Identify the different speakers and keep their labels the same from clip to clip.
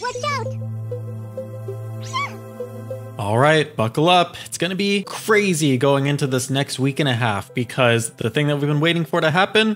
Speaker 1: Watch out!
Speaker 2: All right, buckle up. It's gonna be crazy going into this next week and a half because the thing that we've been waiting for to happen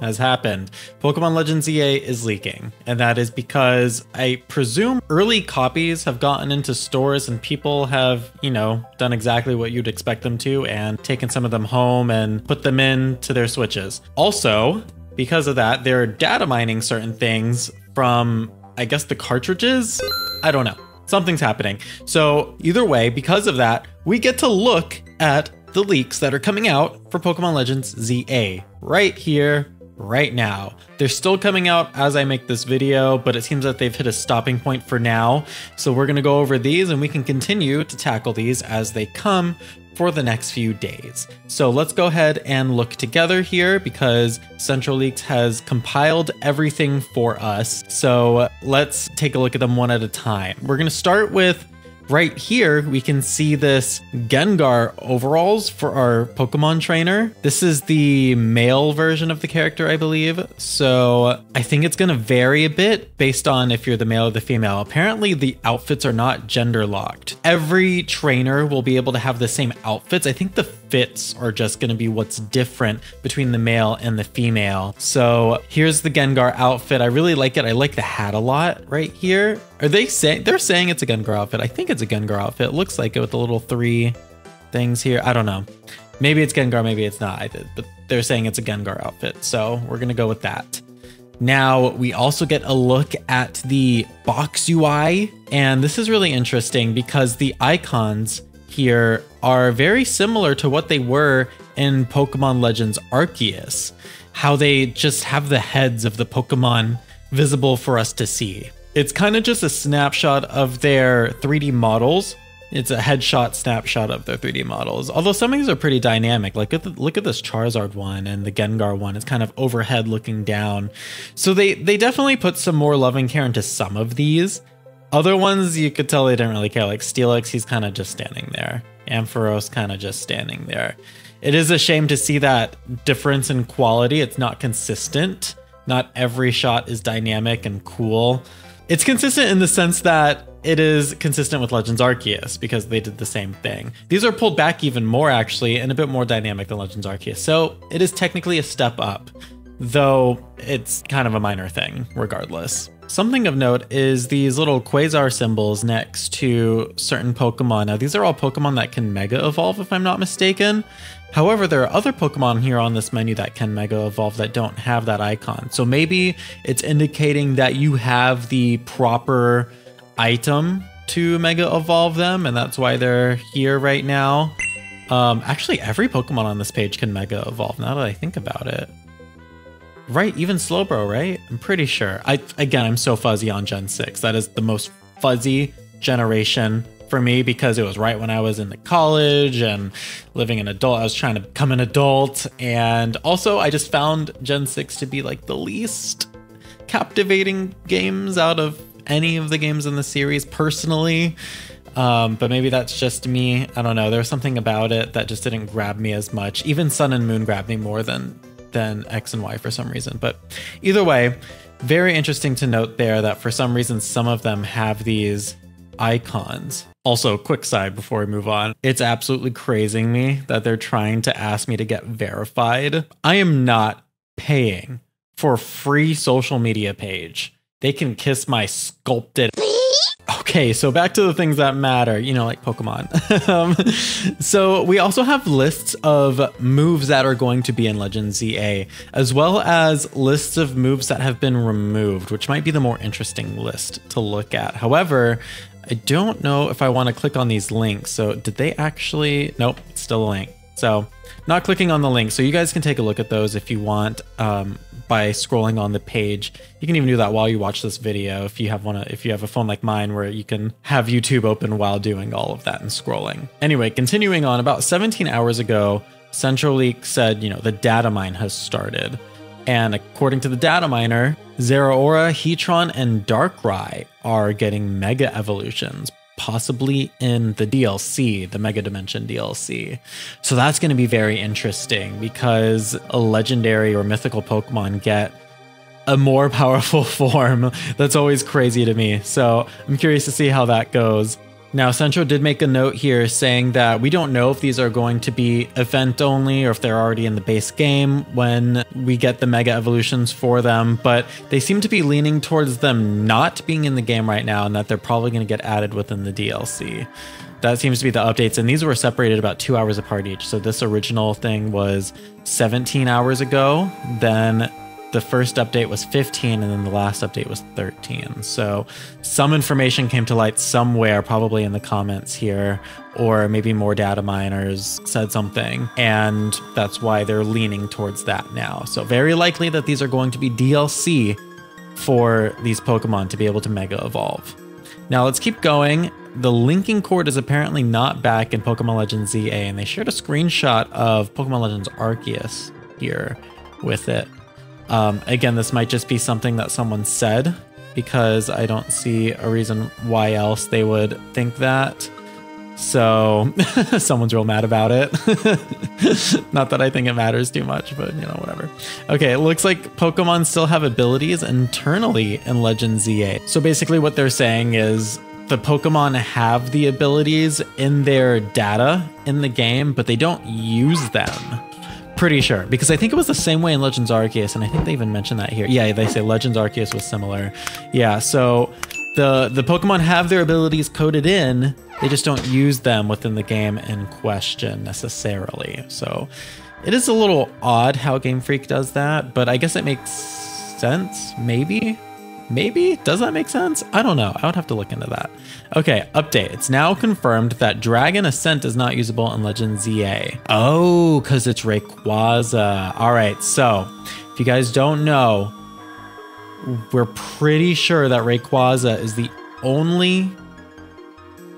Speaker 2: has happened. Pokemon Legends EA is leaking, and that is because I presume early copies have gotten into stores and people have, done exactly what you'd expect them to and taken some of them home and put them into their Switches. Also, because of that, they're data mining certain things from, I guess, the cartridges? I don't know. Something's happening. So either way, because of that, we get to look at the leaks that are coming out for Pokemon Legends ZA right here, right now. They're still coming out as I make this video, but it seems that they've hit a stopping point for now. So we're gonna go over these and we can continue to tackle these as they come for the next few days. So let's go ahead and look together here because Central Leaks has compiled everything for us. So let's take a look at them one at a time. We're gonna start with right here. We can see this Gengar overalls for our Pokemon trainer. This is the male version of the character, I believe. So I think it's gonna vary a bit based on if you're the male or the female. Apparently the outfits are not gender locked. Every trainer will be able to have the same outfits. I think the fits are just gonna be what's different between the male and the female. So here's the Gengar outfit. I really like it. I like the hat a lot right here. Are they saying, they're saying it's a Gengar outfit. I think it's a Gengar outfit. It looks like it with the little 3 things here. I don't know. Maybe it's Gengar, maybe it's not. But they're saying it's a Gengar outfit. So we're gonna go with that. Now we also get a look at the box UI. And this is really interesting because the icons here are very similar to what they were in Pokemon Legends Arceus. How they just have the heads of the Pokemon visible for us to see. It's kind of just a snapshot of their 3D models. It's a headshot snapshot of their 3D models. Although some of these are pretty dynamic. Like look at this Charizard one and the Gengar one. It's kind of overhead looking down. So they definitely put some more love and care into some of these. Other ones you could tell they didn't really care. Like Steelix, he's kind of just standing there. Ampharos kind of just standing there. It is a shame to see that difference in quality. It's not consistent. Not every shot is dynamic and cool. It's consistent in the sense that it is consistent with Legends Arceus because they did the same thing. These are pulled back even more actually and a bit more dynamic than Legends Arceus. So it is technically a step up, though it's kind of a minor thing regardless. Something of note is these little quasar symbols next to certain Pokemon. Now these are all Pokemon that can Mega Evolve if I'm not mistaken. However, there are other Pokemon here on this menu that can Mega Evolve that don't have that icon. So maybe it's indicating that you have the proper item to Mega Evolve them, and that's why they're here right now. Actually, every Pokemon on this page can Mega Evolve, now that I think about it. Right, even Slowbro, right? I'm pretty sure. Again, I'm so fuzzy on Gen 6. That is the most fuzzy generation for me because it was right when I was in the college and living an adult. I was trying to become an adult. And also I just found Gen 6 to be like the least captivating games out of any of the games in the series personally. But maybe that's just me. I don't know. There was something about it that just didn't grab me as much. Even Sun and Moon grabbed me more than X and Y for some reason. But either way, very interesting to note there that for some reason, some of them have these icons. Also, quick side before we move on, it's absolutely crazing me that they're trying to ask me to get verified. I am not paying for a free social media page. They can kiss my sculpted. Okay, so back to the things that matter, like Pokemon. So we also have lists of moves that are going to be in Legends ZA, as well as lists of moves that have been removed, which might be the more interesting list to look at. However, I don't know if I want to click on these links. So did they actually? Nope, it's still a link. So not clicking on the link. So you guys can take a look at those if you want by scrolling on the page. You can even do that while you watch this video if you have a phone like mine where you can have YouTube open while doing all of that and scrolling. Anyway, continuing on, about 17 hours ago, Central Leak said, the data mine has started. And according to the data miner, Zeraora, Heatron, and Darkrai are getting Mega Evolutions, possibly in the DLC, the Mega Dimension DLC. So that's going to be very interesting because a legendary or mythical Pokemon get a more powerful form. That's always crazy to me. So I'm curious to see how that goes. Now, Centro did make a note here saying that we don't know if these are going to be event only or if they're already in the base game when we get the mega evolutions for them, but they seem to be leaning towards them not being in the game right now and that they're probably going to get added within the DLC. That seems to be the updates, and these were separated about 2 hours apart each. So this original thing was 17 hours ago, then the first update was 15, and then the last update was 13. So some information came to light somewhere, probably in the comments here, or maybe more data miners said something, and that's why they're leaning towards that now. So very likely that these are going to be DLC for these Pokemon to be able to Mega Evolve. Now let's keep going. The linking cord is apparently not back in Pokemon Legends ZA, and they shared a screenshot of Pokemon Legends Arceus here with it. Again, this might just be something that someone said because I don't see a reason why else they would think that. So someone's real mad about it. Not that I think it matters too much, but you know, whatever. Okay, it looks like Pokemon still have abilities internally in Legends ZA. So basically what they're saying is the Pokemon have the abilities in their data in the game, but they don't use them. Pretty sure, because I think it was the same way in Legends Arceus, and I think they even mentioned that here. Yeah, they say Legends Arceus was similar. Yeah, so the Pokemon have their abilities coded in, they just don't use them within the game in question necessarily. So it is a little odd how Game Freak does that, but I guess it makes sense, maybe? Maybe? Does that make sense? I don't know. I would have to look into that. Okay, update. It's now confirmed that Dragon Ascent is not usable in Legends ZA. Oh, because it's Rayquaza. All right, so if you guys don't know, we're pretty sure that Rayquaza is the only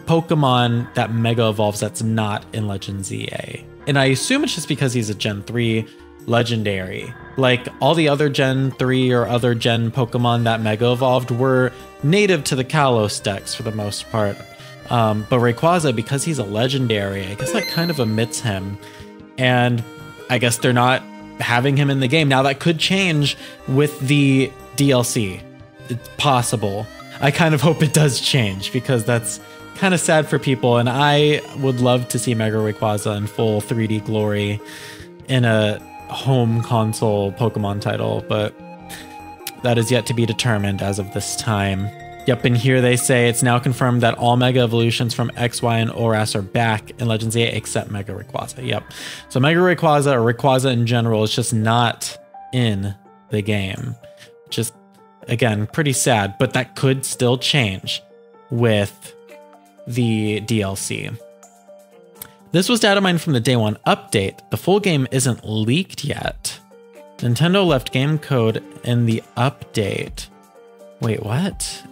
Speaker 2: Pokemon that Mega Evolves that's not in Legends ZA. And I assume it's just because he's a Gen 3 legendary. Like all the other Gen 3 or other Gen Pokemon that Mega Evolved were native to the Kalos Dex for the most part. But Rayquaza, because he's a legendary, I guess that kind of omits him. And I guess they're not having him in the game. Now that could change with the DLC. It's possible. I kind of hope it does change because that's kind of sad for people. And I would love to see Mega Rayquaza in full 3D glory in a home console Pokemon title, but that is yet to be determined as of this time. Yep, and here they say it's now confirmed that all Mega Evolutions from X, Y, and ORAS are back in Legends ZA except Mega Rayquaza. Yep. So Mega Rayquaza, or Rayquaza in general, is just not in the game. Just, again, pretty sad, but that could still change with the DLC. This was Datamine from the Day 1 update. The full game isn't leaked yet. Nintendo left game code in the update. Wait, what?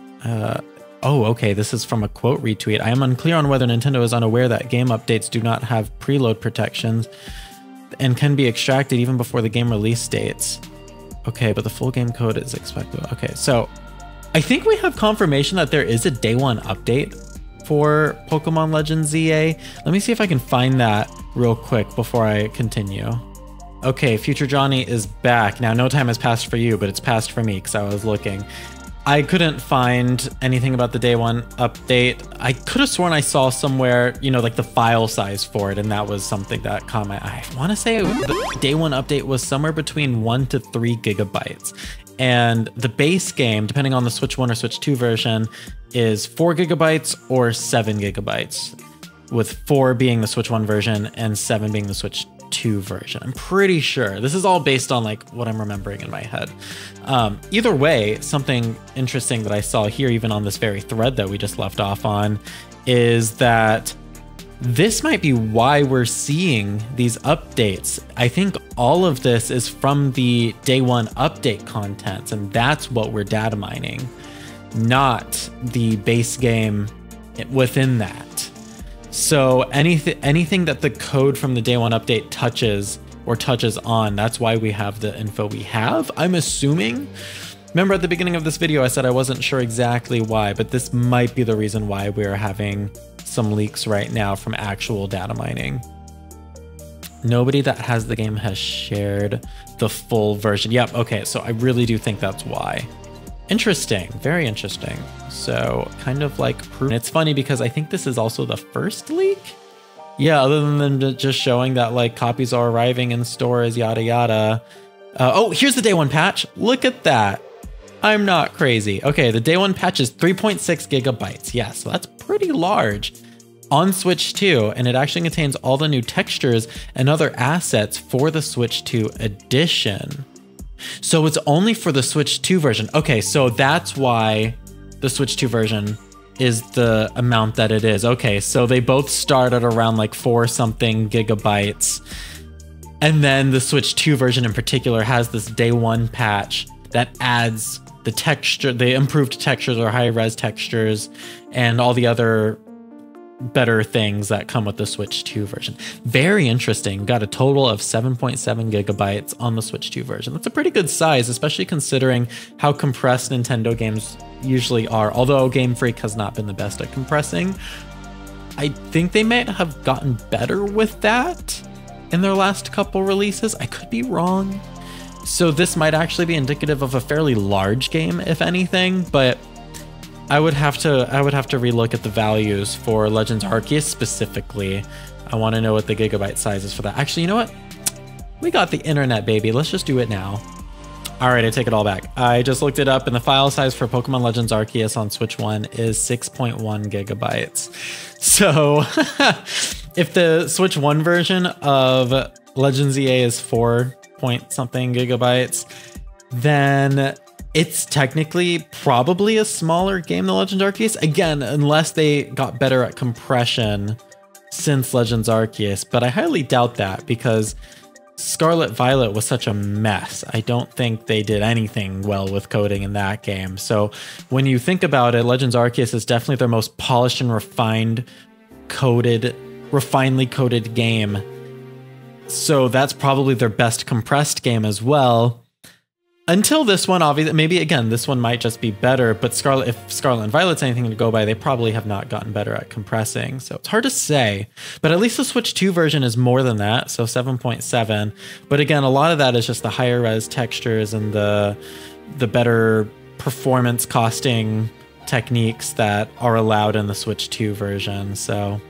Speaker 2: Oh, okay, this is from a quote retweet. I am unclear on whether Nintendo is unaware that game updates do not have preload protections and can be extracted even before the game release dates. Okay, but the full game code is expected. Okay, so I think we have confirmation that there is a Day 1 update for Pokemon Legends ZA. Let me see if I can find that real quick before I continue. Okay, Future Johnny is back. Now, no time has passed for you, but it's passed for me because I was looking. I couldn't find anything about the Day 1 update. I could have sworn I saw somewhere, you know, like the file size for it, and that was something that caught my eye. I want to say the Day 1 update was somewhere between 1 to 3 gigabytes. And the base game, depending on the Switch 1 or Switch 2 version, is 4 gigabytes or 7 gigabytes, with 4 being the Switch 1 version and 7 being the Switch 2 version. I'm pretty sure. This is all based on like what I'm remembering in my head. Either way, something interesting that I saw here, even on this very thread that we just left off on, is that this might be why we're seeing these updates. I think all of this is from the Day 1 update contents, and that's what we're data mining, not the base game within that. So anything that the code from the Day 1 update touches or touches on, that's why we have the info we have, I'm assuming. Remember at the beginning of this video, I said I wasn't sure exactly why, but this might be the reason why we're having some leaks right now from actual data mining. Nobody that has the game has shared the full version. Yep, okay, so I really do think that's why. Interesting, very interesting. So kind of like proof. And it's funny because I think this is also the first leak. Yeah, other than them just showing that like copies are arriving in stores, yada yada. Oh, here's the day one patch. Look at that. I'm not crazy. Okay, the day one patch is 3.6 gigabytes. Yeah, so that's pretty large on Switch 2, and it actually contains all the new textures and other assets for the Switch 2 edition. So it's only for the Switch 2 version. Okay, so that's why the Switch 2 version is the amount that it is. Okay, so they both start at around like 4 something gigabytes. And then the Switch 2 version in particular has this day one patch that adds the texture, the improved textures or high res textures, and all the other better things that come with the Switch 2 version. Very interesting. Got a total of 7.7 gigabytes on the Switch 2 version. That's a pretty good size, especially considering how compressed Nintendo games usually are. Although Game Freak has not been the best at compressing, I think they might have gotten better with that in their last couple releases. I could be wrong. So this might actually be indicative of a fairly large game, if anything, but I would have to relook at the values for Legends Arceus specifically. I want to know what the gigabyte size is for that. Actually, you know what? We got the internet, baby. Let's just do it now. All right, I take it all back. I just looked it up, and the file size for Pokemon Legends Arceus on Switch 1 is 6.1 gigabytes. So if the Switch 1 version of Legends EA is 4 point something gigabytes, then it's technically probably a smaller game than Legends Arceus. Again, unless they got better at compression since Legends Arceus, but I highly doubt that because Scarlet Violet was such a mess. I don't think they did anything well with coding in that game. So when you think about it, Legends Arceus is definitely their most polished and refinedly coded game. So that's probably their best compressed game as well. Until this one, obviously, maybe again, this one might just be better, but if Scarlet and Violet's anything to go by, they probably have not gotten better at compressing. So it's hard to say, but at least the Switch 2 version is more than that, so 7.7. But again, a lot of that is just the higher res textures and the better performance costing techniques that are allowed in the Switch 2 version. So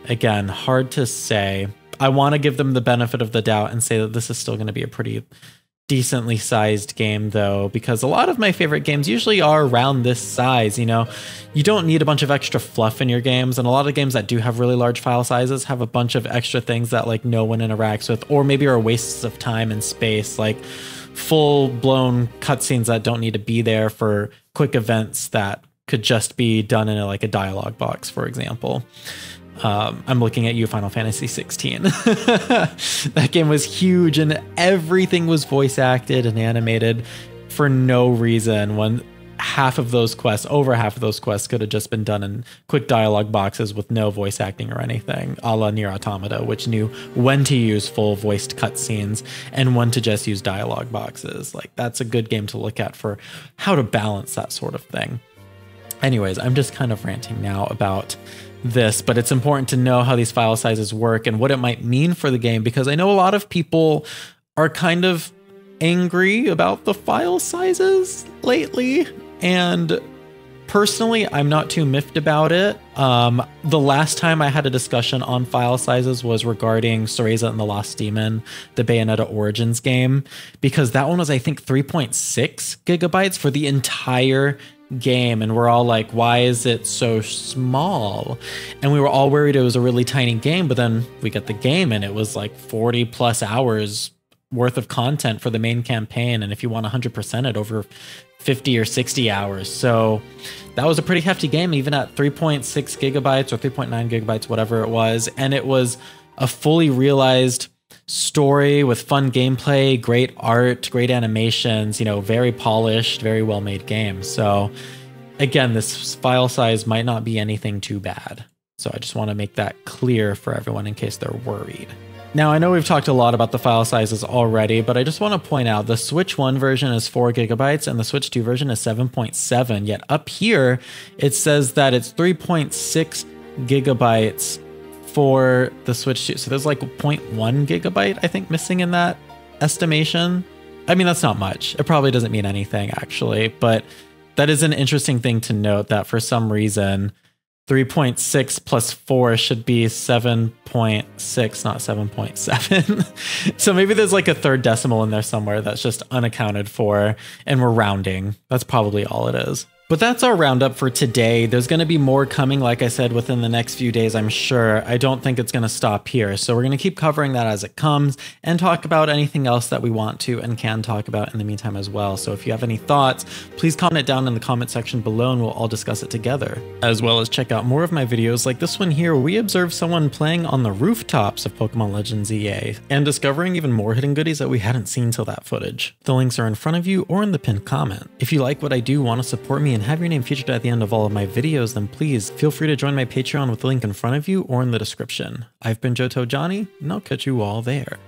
Speaker 2: again, hard to say. I want to give them the benefit of the doubt and say that this is still going to be a pretty decently sized game though, because a lot of my favorite games usually are around this size. You know, you don't need a bunch of extra fluff in your games, and a lot of games that do have really large file sizes have a bunch of extra things that like no one interacts with, or maybe are wastes of time and space, like full-blown cutscenes that don't need to be there for quick events that could just be done in like a dialogue box, for example. I'm looking at you, Final Fantasy 16. That game was huge and everything was voice acted and animated for no reason, when half of those quests, over half of those quests, could have just been done in quick dialogue boxes with no voice acting or anything, a la Nier Automata, which knew when to use full voiced cutscenes and when to just use dialogue boxes. Like, that's a good game to look at for how to balance that sort of thing. Anyways, I'm just kind of ranting now about this, but it's important to know how these file sizes work and what it might mean for the game, because I know a lot of people are kind of angry about the file sizes lately, and personally, I'm not too miffed about it. The last time I had a discussion on file sizes was regarding Cereza and the Lost Demon, the Bayonetta Origins game, because that one was, I think, 3.6 gigabytes for the entire game, and we're all like, why is it so small? And we were all worried it was a really tiny game, but then we got the game and it was like 40 plus hours worth of content for the main campaign, and if you want 100% it, over 50 or 60 hours. So that was a pretty hefty game, even at 3.6 gigabytes or 3.9 gigabytes, whatever it was. And it was a fully realized story with fun gameplay, great art, great animations, you know, very polished, very well made game. So again, this file size might not be anything too bad. So I just want to make that clear for everyone in case they're worried. Now, I know we've talked a lot about the file sizes already, but I just want to point out the Switch 1 version is 4 gigabytes and the Switch 2 version is 7.7. Yet up here, it says that it's 3.6 gigabytes for the Switch 2. So there's like 0.1 gigabyte, I think, missing in that estimation. I mean, that's not much. It probably doesn't mean anything, actually, but that is an interesting thing to note, that for some reason, 3.6 plus 4 should be 7.6, not 7.7. So maybe there's like a third decimal in there somewhere that's just unaccounted for, and we're rounding. That's probably all it is. But that's our roundup for today. There's going to be more coming, like I said, within the next few days, I'm sure. I don't think it's going to stop here. So we're going to keep covering that as it comes and talk about anything else that we want to and can talk about in the meantime as well. So if you have any thoughts, please comment it down in the comment section below and we'll all discuss it together. As well as check out more of my videos like this one here, where we observe someone playing on the rooftops of Pokemon Legends EA and discovering even more hidden goodies that we hadn't seen till that footage. The links are in front of you or in the pinned comment. If you like what I do, want to support me, and have your name featured at the end of all of my videos, then please feel free to join my Patreon with the link in front of you or in the description. I've been johtojonny, and I'll catch you all there.